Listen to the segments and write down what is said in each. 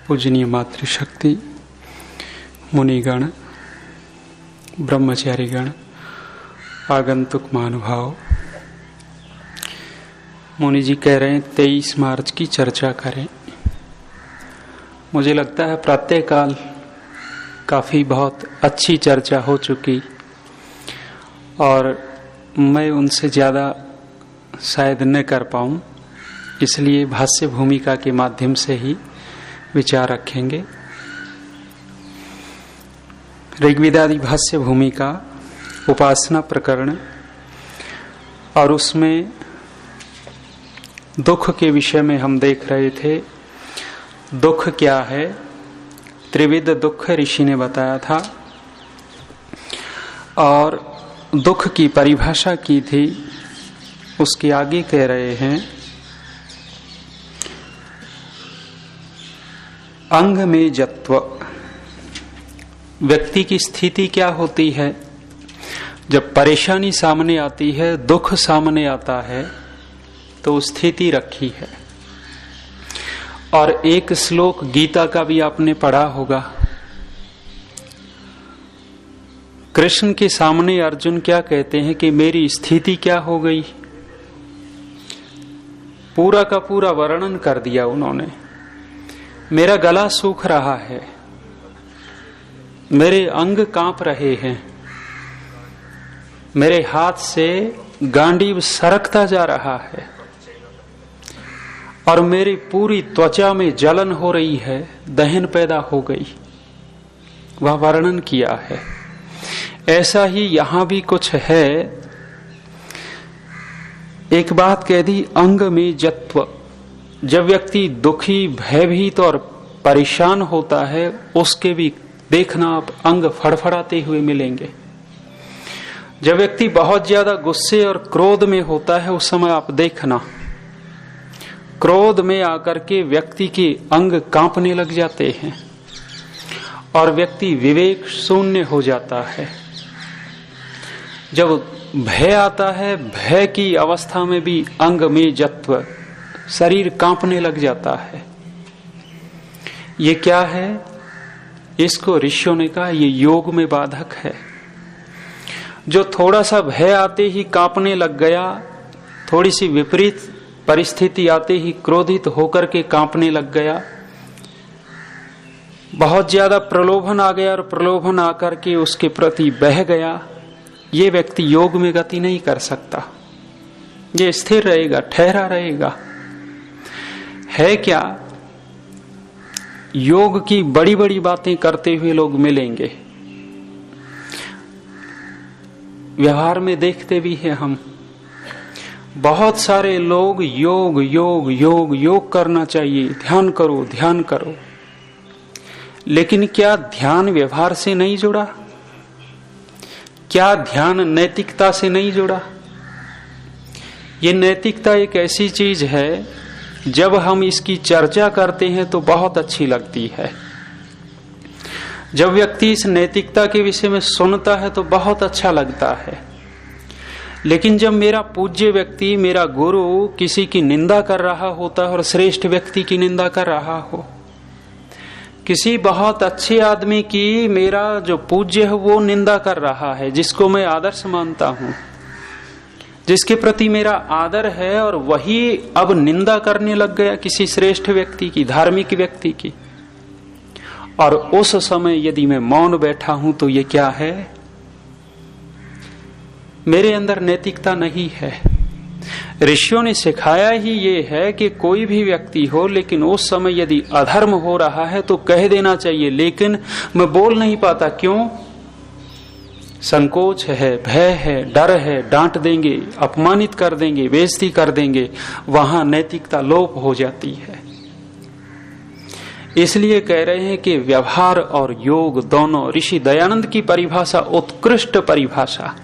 पूजनीय मातृशक्ति, मुनिगण, ब्रह्मचारीगण, आगंतुक महानुभाव। मुनि जी कह रहे हैं 23 मार्च की चर्चा करें। मुझे लगता है प्रातःकाल काफी बहुत अच्छी चर्चा हो चुकी और मैं उनसे ज्यादा शायद न कर पाऊं, इसलिए भाष्य भूमिका के माध्यम से ही विचार रखेंगे। ऋग्वेदादि भाष्य भूमिका उपासना प्रकरण और उसमें दुख के विषय में हम देख रहे थे। दुख क्या है? त्रिविध दुख ऋषि ने बताया था और दुख की परिभाषा की थी। उसके आगे कह रहे हैं अंग में जत्व। व्यक्ति की स्थिति क्या होती है जब परेशानी सामने आती है, दुख सामने आता है, तो स्थिति रखी है। और एक श्लोक गीता का भी आपने पढ़ा होगा। कृष्ण के सामने अर्जुन क्या कहते हैं कि मेरी स्थिति क्या हो गई, पूरा का पूरा वर्णन कर दिया उन्होंने। मेरा गला सूख रहा है, मेरे अंग कांप रहे हैं, मेरे हाथ से गांडीव सरकता जा रहा है और मेरी पूरी त्वचा में जलन हो रही है, दहन पैदा हो गई। वह वर्णन किया है। ऐसा ही यहां भी कुछ है। एक बात कह दी, अंग में जत्व। जब व्यक्ति दुखी, भयभीत और परेशान होता है, उसके भी देखना आप अंग फड़फड़ाते हुए मिलेंगे। जब व्यक्ति बहुत ज्यादा गुस्से और क्रोध में होता है, उस समय आप देखना क्रोध में आकर के व्यक्ति के अंग कांपने लग जाते हैं और व्यक्ति विवेक शून्य हो जाता है। जब भय आता है, भय की अवस्था में भी अंग में जत्व, शरीर कांपने लग जाता है। ये क्या है? इसको ऋषियों ने कहा ये योग में बाधक है। जो थोड़ा सा भय आते ही कांपने लग गया, थोड़ी सी विपरीत परिस्थिति आते ही क्रोधित होकर के कांपने लग गया, बहुत ज्यादा प्रलोभन आ गया और प्रलोभन आकर के उसके प्रति बह गया, ये व्यक्ति योग में गति नहीं कर सकता। ये स्थिर रहेगा, ठहरा रहेगा। है क्या? योग की बड़ी बड़ी बातें करते हुए लोग मिलेंगे, व्यवहार में देखते भी हैं हम। बहुत सारे लोग योग योग योग योग करना चाहिए, ध्यान करो ध्यान करो, लेकिन क्या ध्यान व्यवहार से नहीं जुड़ा? क्या ध्यान नैतिकता से नहीं जुड़ा? ये नैतिकता एक ऐसी चीज है, जब हम इसकी चर्चा करते हैं तो बहुत अच्छी लगती है। जब व्यक्ति इस नैतिकता के विषय में सुनता है तो बहुत अच्छा लगता है। लेकिन जब मेरा पूज्य व्यक्ति, मेरा गुरु किसी की निंदा कर रहा होता है और श्रेष्ठ व्यक्ति की निंदा कर रहा हो, किसी बहुत अच्छे आदमी की मेरा जो पूज्य है वो निंदा कर रहा है, जिसको मैं आदर्श मानता हूं, जिसके प्रति मेरा आदर है, और वही अब निंदा करने लग गया किसी श्रेष्ठ व्यक्ति की, धार्मिक व्यक्ति की, और उस समय यदि मैं मौन बैठा हूं तो ये क्या है? मेरे अंदर नैतिकता नहीं है। ऋषियों ने सिखाया ही ये है कि कोई भी व्यक्ति हो, लेकिन उस समय यदि अधर्म हो रहा है तो कह देना चाहिए, लेकिन मैं बोल नहीं पाता। क्यों? संकोच है, भय है, डर है, डांट देंगे, अपमानित कर देंगे, बेइज्जती कर देंगे, वहां नैतिकता लोप हो जाती है। इसलिए कह रहे हैं कि व्यवहार और योग दोनों, ऋषि दयानंद की परिभाषा उत्कृष्ट परिभाषा।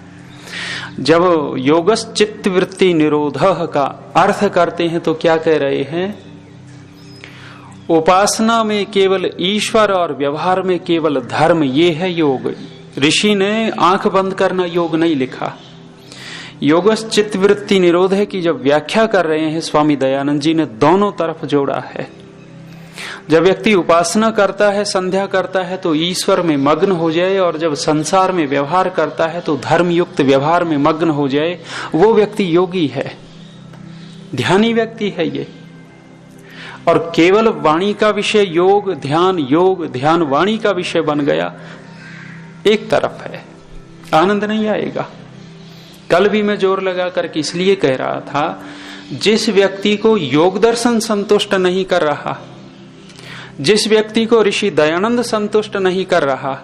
जब योगस चित्त वृत्ति निरोधः का अर्थ करते हैं तो क्या कह रहे हैं? उपासना में केवल ईश्वर और व्यवहार में केवल धर्म, ये है योग। ऋषि ने आंख बंद करना योग नहीं लिखा। योगस चित्त वृत्ति निरोध की जब व्याख्या कर रहे हैं स्वामी दयानंद जी ने दोनों तरफ जोड़ा है। जब व्यक्ति उपासना करता है, संध्या करता है तो ईश्वर में मग्न हो जाए, और जब संसार में व्यवहार करता है तो धर्मयुक्त व्यवहार में मग्न हो जाए, वो व्यक्ति योगी है, ध्यानी व्यक्ति है ये। और केवल वाणी का विषय योग ध्यान वाणी का विषय बन गया, एक तरफ है, आनंद नहीं आएगा। कल भी मैं जोर लगा करके इसलिए कह रहा था, जिस व्यक्ति को योग दर्शन संतुष्ट नहीं कर रहा, जिस व्यक्ति को ऋषि दयानंद संतुष्ट नहीं कर रहा,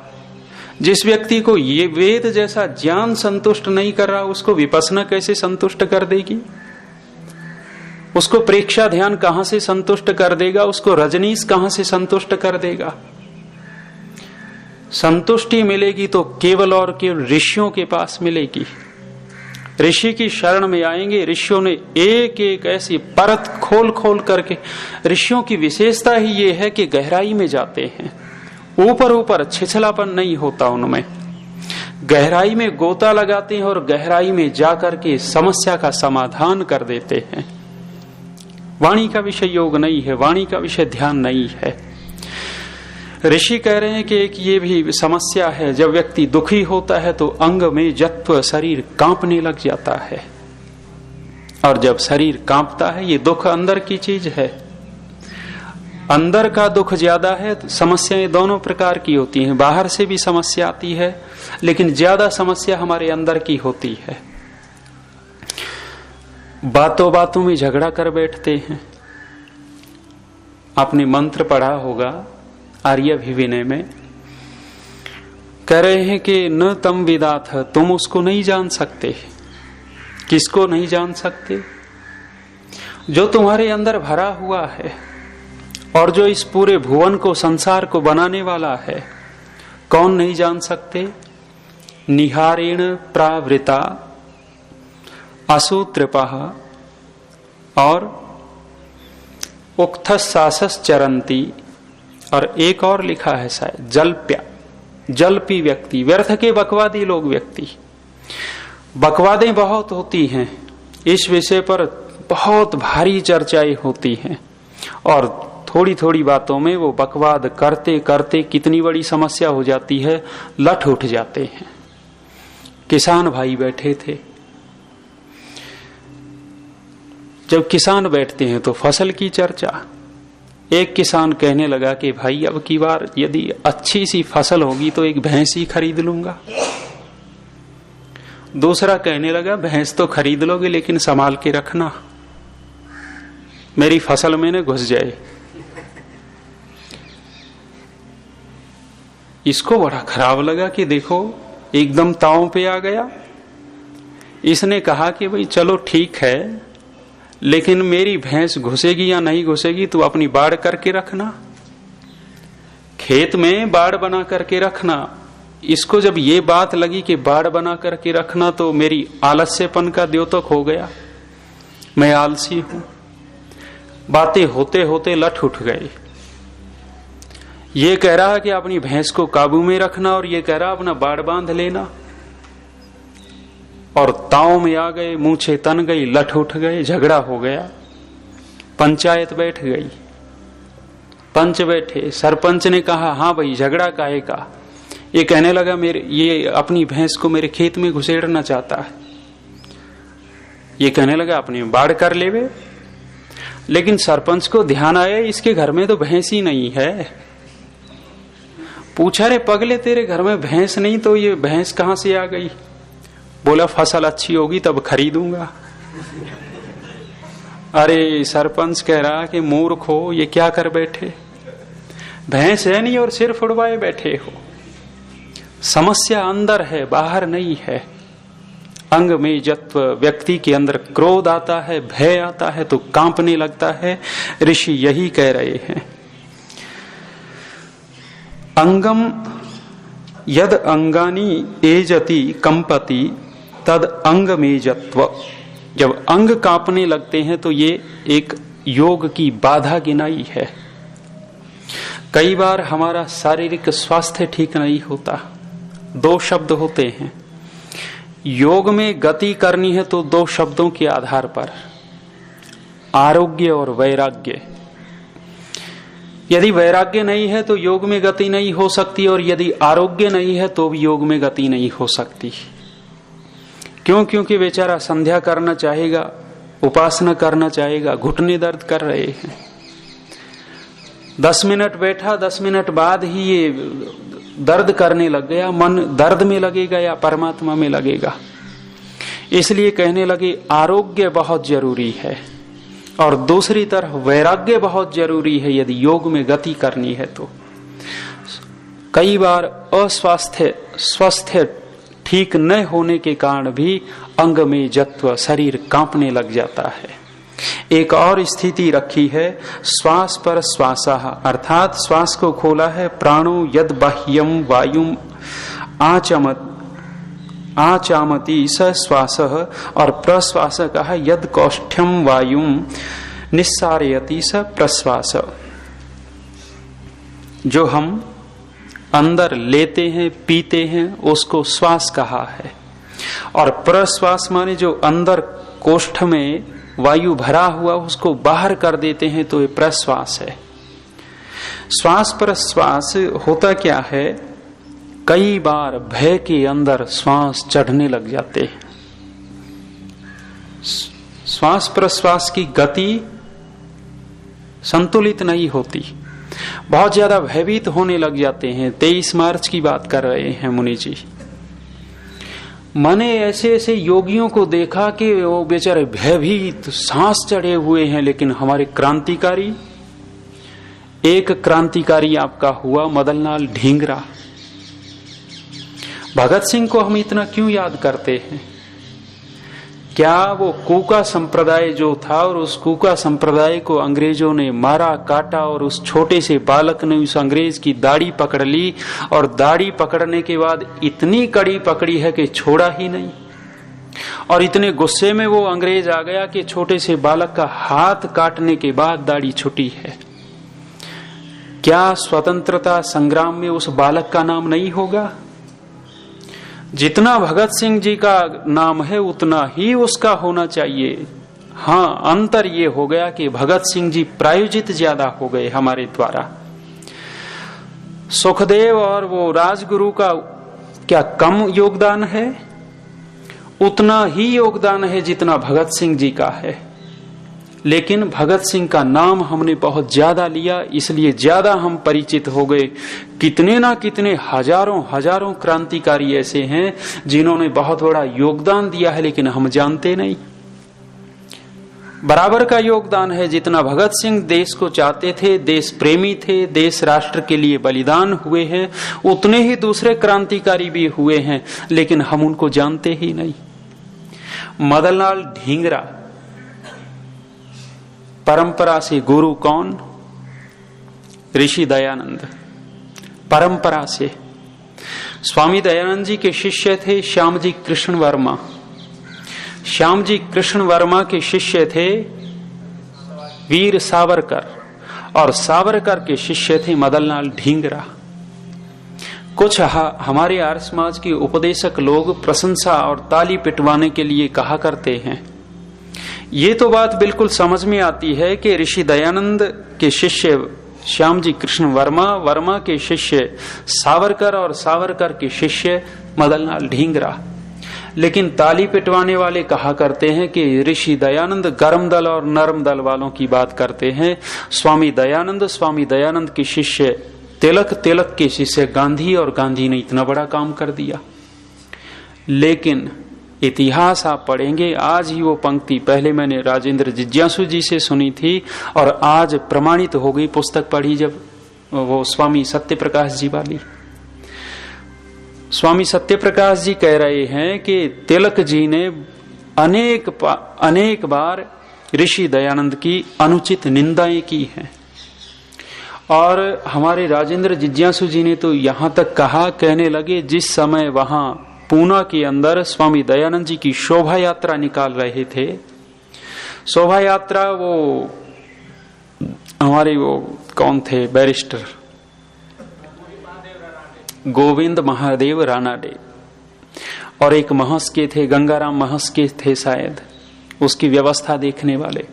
जिस व्यक्ति को ये वेद जैसा ज्ञान संतुष्ट नहीं कर रहा, उसको विपස්සना कैसे संतुष्ट कर देगी? उसको प्रेक्षा ध्यान कहां से संतुष्ट कर देगा? उसको रजनीश कहां से संतुष्ट कर देगा? संतुष्टि मिलेगी तो केवल और केवल ऋषियों के पास मिलेगी। ऋषि की शरण में आएंगे। ऋषियों ने एक एक ऐसी परत खोल खोल करके, ऋषियों की विशेषता ही ये है कि गहराई में जाते हैं, ऊपर ऊपर छिछलापन नहीं होता उनमें, गहराई में गोता लगाते हैं और गहराई में जाकर के समस्या का समाधान कर देते हैं। वाणी का विषय योग नहीं है, वाणी का विषय ध्यान नहीं है। ऋषि कह रहे हैं कि एक ये भी समस्या है, जब व्यक्ति दुखी होता है तो अंग में जत्व, शरीर कांपने लग जाता है, और जब शरीर कांपता है, ये दुख अंदर की चीज है, अंदर का दुख ज्यादा है। तो समस्याएं दोनों प्रकार की होती हैं, बाहर से भी समस्या आती है, लेकिन ज्यादा समस्या हमारे अंदर की होती है। बातों बातों में झगड़ा कर बैठते हैं। आपने मंत्र पढ़ा होगा आर्याभिविनय में, कह रहे हैं कि न तम विदाथ, तुम उसको नहीं जान सकते। किसको नहीं जान सकते? जो तुम्हारे अंदर भरा हुआ है और जो इस पूरे भुवन को, संसार को बनाने वाला है। कौन नहीं जान सकते? निहारेण प्रावृता असूत्रपः और उक्थसासस चरंती, और एक और लिखा है शायद जल्प्या, जल्पी व्यक्ति, व्यर्थ के बकवादी लोग व्यक्ति। बकवादें बहुत होती हैं, इस विषय पर बहुत भारी चर्चाएं होती हैं, और थोड़ी थोड़ी बातों में वो बकवाद करते करते कितनी बड़ी समस्या हो जाती है, लठ उठ जाते हैं। किसान भाई बैठे थे, जब किसान बैठते हैं तो फसल की चर्चा। एक किसान कहने लगा कि भाई अब की बार यदि अच्छी सी फसल होगी तो एक भैंस ही खरीद लूंगा। दूसरा कहने लगा भैंस तो खरीद लोगे लेकिन संभाल के रखना, मेरी फसल में न घुस जाए। इसको बड़ा खराब लगा कि देखो एकदम ताव पे आ गया। इसने कहा कि भाई चलो ठीक है, लेकिन मेरी भैंस घुसेगी या नहीं घुसेगी तो अपनी बाड़ करके रखना, खेत में बाड़ बना करके रखना। इसको जब ये बात लगी कि बाड़ बना करके रखना, तो मेरी आलस्यपन का द्योतक हो गया, मैं आलसी हूं। बातें होते होते लठ उठ गए। ये कह रहा कि अपनी भैंस को काबू में रखना, और ये कह रहा अपना बाड़ बांध लेना, और ताव में आ गए, मूछे तन गई, लठ उठ गए, झगड़ा हो गया, पंचायत बैठ गई। पंच बैठे, सरपंच ने कहा हाँ भाई झगड़ा काहे का? ये कहने लगा ये अपनी भैंस को मेरे खेत में घुसेड़ना चाहता है। ये कहने लगा अपनी बाढ़ कर लेवे। लेकिन सरपंच को ध्यान आया इसके घर में तो भैंस ही नहीं है। पूछा रे पगले तेरे घर में भैंस नहीं तो ये भैंस कहां से आ गई? बोला फसल अच्छी होगी तब खरीदूंगा। अरे सरपंच कह रहा कि मूर्ख हो, ये क्या कर बैठे, भैंस है नहीं और सिर फुड़वाए बैठे हो। समस्या अंदर है, बाहर नहीं है। अंग में जत्व, व्यक्ति के अंदर क्रोध आता है, भय आता है तो कांपने लगता है। ऋषि यही कह रहे हैं, अंगम यद अंगानी एजति कंपति तद अंग में जत्व। जब अंग कांपने लगते हैं तो ये एक योग की बाधा गिनाई है। कई बार हमारा शारीरिक स्वास्थ्य ठीक नहीं होता, दो शब्द होते हैं। योग में गति करनी है तो दो शब्दों के आधार पर, आरोग्य और वैराग्य। यदि वैराग्य नहीं है तो योग में गति नहीं हो सकती, और यदि आरोग्य नहीं है तो भी योग में गति नहीं हो सकती। क्यों? क्योंकि बेचारा संध्या करना चाहेगा, उपासना करना चाहेगा, घुटने दर्द कर रहे हैं, 10 मिनट बैठा, 10 मिनट बाद ही ये दर्द करने लग गया, मन दर्द में लगेगा या परमात्मा में लगेगा। इसलिए कहने लगे आरोग्य बहुत जरूरी है, और दूसरी तरफ वैराग्य बहुत जरूरी है यदि योग में गति करनी है तो। कई बार स्वास्थ्य ठीक न होने के कारण भी अंग में जत्व, शरीर कांपने लग जाता है। एक और स्थिति रखी है श्वास पर श्वासः, अर्थात श्वास को खोला है, प्राणो यद बाह्यम वायुम आचामति स श्वासः, और प्रश्वास कहा यद कौष्ठ्यम वायुम निस्सारयति स प्रश्वास। जो हम अंदर लेते हैं, पीते हैं, उसको श्वास कहा है, और प्रश्वास माने जो अंदर कोष्ठ में वायु भरा हुआ उसको बाहर कर देते हैं तो ये प्रश्वास है। श्वास प्रश्वास होता क्या है, कई बार भय के अंदर श्वास चढ़ने लग जाते हैं। श्वास प्रश्वास की गति संतुलित नहीं होती, बहुत ज्यादा भयभीत होने लग जाते हैं। 23 मार्च की बात कर रहे हैं मुनि जी। मैंने ऐसे ऐसे योगियों को देखा कि वो बेचारे भयभीत सांस चढ़े हुए हैं, लेकिन हमारे क्रांतिकारी, एक क्रांतिकारी आपका हुआ मदनलाल ढींगरा। भगत सिंह को हम इतना क्यों याद करते हैं? क्या वो कूका संप्रदाय जो था, और उस कूका संप्रदाय को अंग्रेजों ने मारा, काटा, और उस छोटे से बालक ने उस अंग्रेज की दाढ़ी पकड़ ली, और दाढ़ी पकड़ने के बाद इतनी कड़ी पकड़ी है कि छोड़ा ही नहीं, और इतने गुस्से में वो अंग्रेज आ गया कि छोटे से बालक का हाथ काटने के बाद दाढ़ी छुटी है। क्या स्वतंत्रता संग्राम में उस बालक का नाम नहीं होगा? जितना भगत सिंह जी का नाम है उतना ही उसका होना चाहिए। हाँ, अंतर ये हो गया कि भगत सिंह जी प्रायोजित ज्यादा हो गए हमारे द्वारा। सुखदेव और वो राजगुरु का क्या कम योगदान है? उतना ही योगदान है जितना भगत सिंह जी का है, लेकिन भगत सिंह का नाम हमने बहुत ज्यादा लिया, इसलिए ज्यादा हम परिचित हो गए। कितने ना कितने हजारों हजारों क्रांतिकारी ऐसे हैं जिन्होंने बहुत बड़ा योगदान दिया है, लेकिन हम जानते नहीं। बराबर का योगदान है जितना भगत सिंह देश को चाहते थे, देश प्रेमी थे, देश राष्ट्र के लिए बलिदान हुए हैं, उतने ही दूसरे क्रांतिकारी भी हुए हैं, लेकिन हम उनको जानते ही नहीं। मदनलाल ढींगरा परंपरा से गुरु कौन? ऋषि दयानंद। परंपरा से स्वामी दयानंद जी के शिष्य थे श्याम जी कृष्ण वर्मा। श्याम जी कृष्ण वर्मा के शिष्य थे वीर सावरकर, और सावरकर के शिष्य थे मदनलाल ढींगरा। कुछ हमारे आर्य समाज के उपदेशक लोग प्रशंसा और ताली पिटवाने के लिए कहा करते हैं। ये तो बात बिल्कुल समझ में आती है कि ऋषि दयानंद के शिष्य श्याम जी कृष्ण वर्मा, वर्मा के शिष्य सावरकर, और सावरकर के शिष्य मदनलाल ढींगरा। लेकिन ताली पिटवाने वाले कहा करते हैं कि ऋषि दयानंद गर्म दल और नरम दल वालों की बात करते हैं। स्वामी दयानंद के शिष्य तिलक, तिलक के शिष्य गांधी, और गांधी ने इतना बड़ा काम कर दिया। लेकिन इतिहास आप पढ़ेंगे, आज ही वो पंक्ति पहले मैंने राजेंद्र जिज्ञासु जी से सुनी थी, और आज प्रमाणित हो गई पुस्तक पढ़ी जब, वो स्वामी सत्यप्रकाश जी वाली। स्वामी सत्यप्रकाश जी कह रहे हैं कि तिलक जी ने अनेक बार ऋषि दयानंद की अनुचित निंदाएं की हैं, और हमारे राजेंद्र जिज्ञासु जी ने तो यहां तक कहा, कहने लगे जिस समय वहां पूना के अंदर स्वामी दयानंद जी की शोभा यात्रा निकाल रहे थे, शोभा यात्रा वो हमारे वो कौन थे बैरिस्टर गोविंद महादेव रानाडे, और एक महस के थे गंगाराम महस के थे शायद, उसकी व्यवस्था देखने वाले।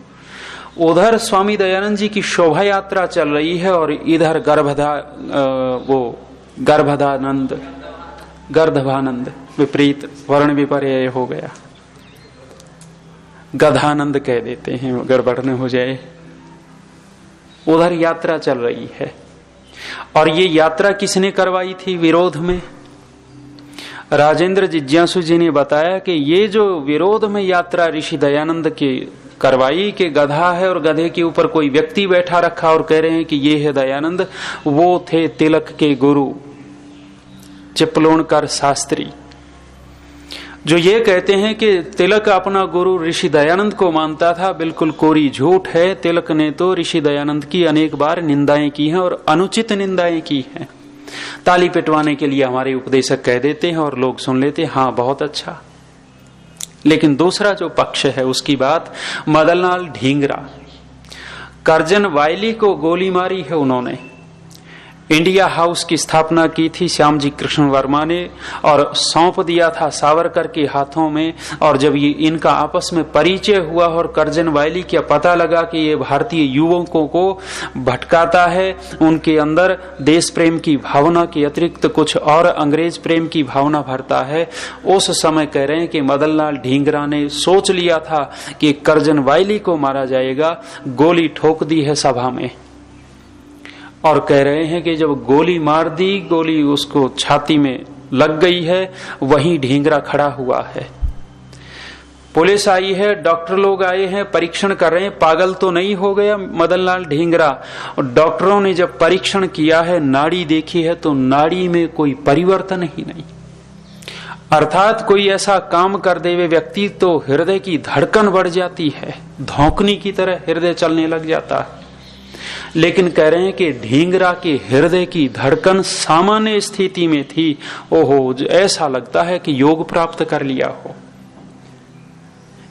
उधर स्वामी दयानंद जी की शोभा यात्रा चल रही है और इधर गर्दभानंद विपरीत वर्ण विपर्यय हो गया, गधानंद कह देते हैं गड़बड़ न हो जाए। उधर यात्रा चल रही है और ये यात्रा किसने करवाई थी विरोध में? राजेंद्र जिज्ञासु जी ने बताया कि ये जो विरोध में यात्रा ऋषि दयानंद की करवाई कि गधा है और गधे के ऊपर कोई व्यक्ति बैठा रखा और कह रहे हैं कि ये है दयानंद, वो थे तिलक के गुरु चिपलोणकर शास्त्री, जो ये कहते हैं कि तिलक अपना गुरु ऋषि दयानंद को मानता था। बिल्कुल कोरी झूठ है। तिलक ने तो ऋषि दयानंद की अनेक बार निंदाएं की हैं और अनुचित निंदाएं की हैं। ताली पिटवाने के लिए हमारे उपदेशक कह देते हैं और लोग सुन लेते हैं, हाँ बहुत अच्छा। लेकिन दूसरा जो पक्ष है उसकी बात, मदनलाल ढींगरा, करजन वायली को गोली मारी है उन्होंने। इंडिया हाउस की स्थापना की थी श्यामजी कृष्ण वर्मा ने और सौंप दिया था सावरकर के हाथों में। और जब ये इनका आपस में परिचय हुआ और करजन वायली का पता लगा कि ये भारतीय युवकों को भटकाता है, उनके अंदर देश प्रेम की भावना के अतिरिक्त कुछ और अंग्रेज प्रेम की भावना भरता है, उस समय कह रहे हैं कि मदनलाल ढींगरा ने सोच लिया था कि करजन वायली को मारा जाएगा। गोली ठोक दी है सभा में और कह रहे हैं कि जब गोली मार दी, गोली उसको छाती में लग गई है, वहीं ढींगरा खड़ा हुआ है। पुलिस आई है, डॉक्टर लोग आए हैं, परीक्षण कर रहे हैं, पागल तो नहीं हो गया मदनलाल ढींगरा। और डॉक्टरों ने जब परीक्षण किया है, नाड़ी देखी है, तो नाड़ी में कोई परिवर्तन ही नहीं। अर्थात कोई ऐसा काम कर दे वे व्यक्ति तो हृदय की धड़कन बढ़ जाती है, धौंकनी की तरह हृदय चलने लग जाता है। लेकिन कह रहे हैं कि ढींगरा के हृदय की धड़कन सामान्य स्थिति में थी। ओहो, ऐसा लगता है कि योग प्राप्त कर लिया हो।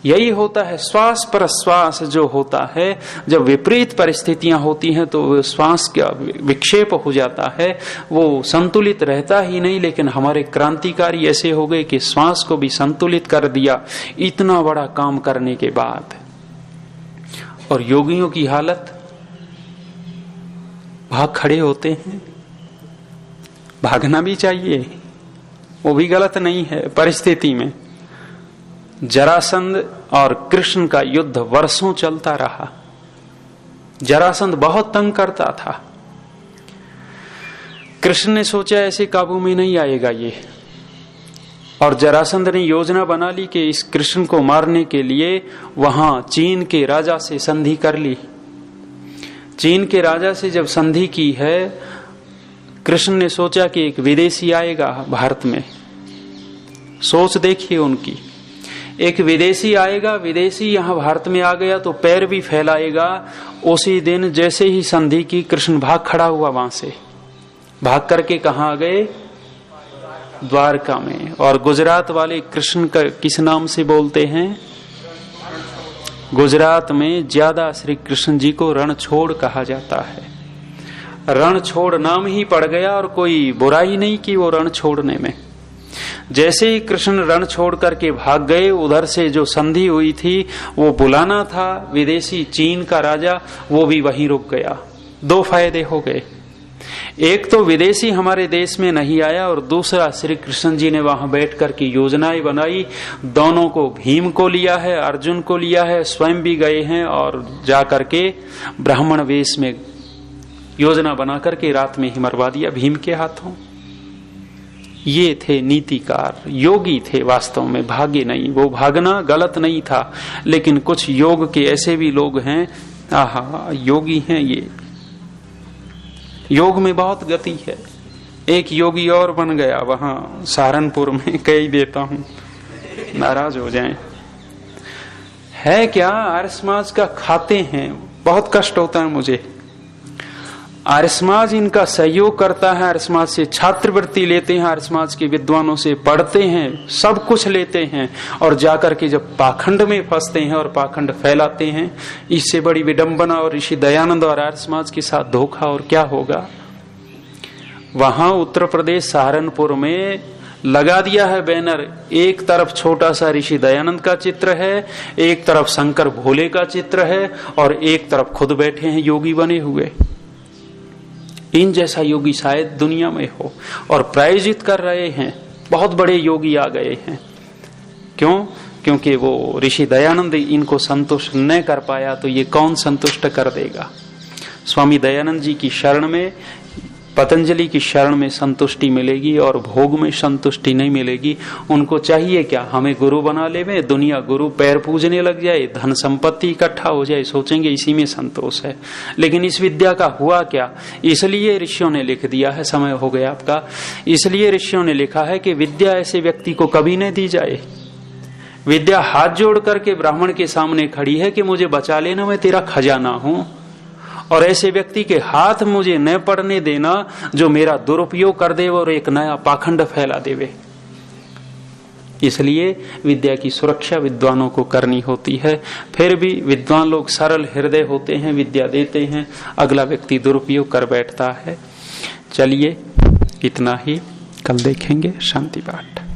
यही होता है, श्वास पर श्वास जो होता है, जब विपरीत परिस्थितियां होती हैं तो श्वास का विक्षेप हो जाता है, वो संतुलित रहता ही नहीं। लेकिन हमारे क्रांतिकारी ऐसे हो गए कि श्वास को भी संतुलित कर दिया इतना बड़ा काम करने के बाद। और योगियों की हालत, भाग खड़े होते हैं। भागना भी चाहिए, वो भी गलत नहीं है परिस्थिति में। जरासंध और कृष्ण का युद्ध वर्षों चलता रहा। जरासंध बहुत तंग करता था। कृष्ण ने सोचा ऐसे काबू में नहीं आएगा ये, और जरासंध ने योजना बना ली कि इस कृष्ण को मारने के लिए वहां चीन के राजा से संधि कर ली। चीन के राजा से जब संधि की है, कृष्ण ने सोचा कि एक विदेशी आएगा भारत में। सोच देखिए उनकी, एक विदेशी आएगा, विदेशी यहां भारत में आ गया तो पैर भी फैलाएगा। उसी दिन जैसे ही संधि की, कृष्ण भाग खड़ा हुआ वहां से। भाग करके कहां आ गए? द्वारका में। और गुजरात वाले कृष्ण का किस नाम से बोलते हैं? गुजरात में ज्यादा श्री कृष्ण जी को रणछोड़ कहा जाता है। रणछोड़ नाम ही पड़ गया और कोई बुराई नहीं की वो रण छोड़ने में। जैसे ही कृष्ण रण छोड़ करके भाग गए, उधर से जो संधि हुई थी वो बुलाना था विदेशी चीन का राजा, वो भी वहीं रुक गया। दो फायदे हो गए, एक तो विदेशी हमारे देश में नहीं आया और दूसरा श्री कृष्ण जी ने वहां बैठ कर की योजनाएं बनाई। दोनों को, भीम को लिया है, अर्जुन को लिया है, स्वयं भी गए हैं और जाकर के ब्राह्मण वेश में योजना बना करके रात में ही मरवा दिया भीम के हाथों। ये थे नीतिकार, योगी थे वास्तव में, भागे नहीं। वो भागना गलत नहीं था, लेकिन कुछ योग के ऐसे भी लोग हैं, आहा योगी हैं ये। योग में बहुत गति है। एक योगी और बन गया वहां सहारनपुर में, कह ही देता हूं, नाराज हो जाएं। है क्या, आर्य समाज का खाते हैं, बहुत कष्ट होता है मुझे। आर्य समाज इनका सहयोग करता है, आर्य समाज से छात्रवृत्ति लेते हैं, आर्य समाज के विद्वानों से पढ़ते हैं, सब कुछ लेते हैं, और जाकर के जब पाखंड में फंसते हैं और पाखंड फैलाते हैं, इससे बड़ी विडंबना और ऋषि दयानंद और आर्य समाज के साथ धोखा और क्या होगा। वहां उत्तर प्रदेश सहारनपुर में लगा दिया है बैनर, एक तरफ छोटा सा ऋषि दयानंद का चित्र है, एक तरफ शंकर भोले का चित्र है, और एक तरफ खुद बैठे हैं योगी बने हुए। इन जैसा योगी शायद दुनिया में हो, और प्रायोजित कर रहे हैं। बहुत बड़े योगी आ गए हैं। क्यों? क्योंकि वो ऋषि दयानंद इनको संतुष्ट न कर पाया तो ये कौन संतुष्ट कर देगा। स्वामी दयानंद जी की शरण में, पतंजलि की शरण में संतुष्टि मिलेगी और भोग में संतुष्टि नहीं मिलेगी। उनको चाहिए क्या? हमें गुरु बना ले, दुनिया गुरु पैर पूजने लग जाए, धन संपत्ति इकट्ठा हो जाए, सोचेंगे इसी में संतोष है। लेकिन इस विद्या का हुआ क्या? इसलिए ऋषियों ने लिख दिया है, समय हो गया आपका, इसलिए ऋषियों ने लिखा है कि विद्या ऐसे व्यक्ति को कभी नहीं दी जाए। विद्या हाथ जोड़ करके ब्राह्मण के सामने खड़ी है कि मुझे बचा लेना, मैं तेरा खजाना हूं, और ऐसे व्यक्ति के हाथ मुझे न पड़ने देना जो मेरा दुरुपयोग कर दे और एक नया पाखंड फैला देवे। इसलिए विद्या की सुरक्षा विद्वानों को करनी होती है। फिर भी विद्वान लोग सरल हृदय होते हैं, विद्या देते हैं, अगला व्यक्ति दुरुपयोग कर बैठता है। चलिए इतना ही, कल देखेंगे शांति पाठ।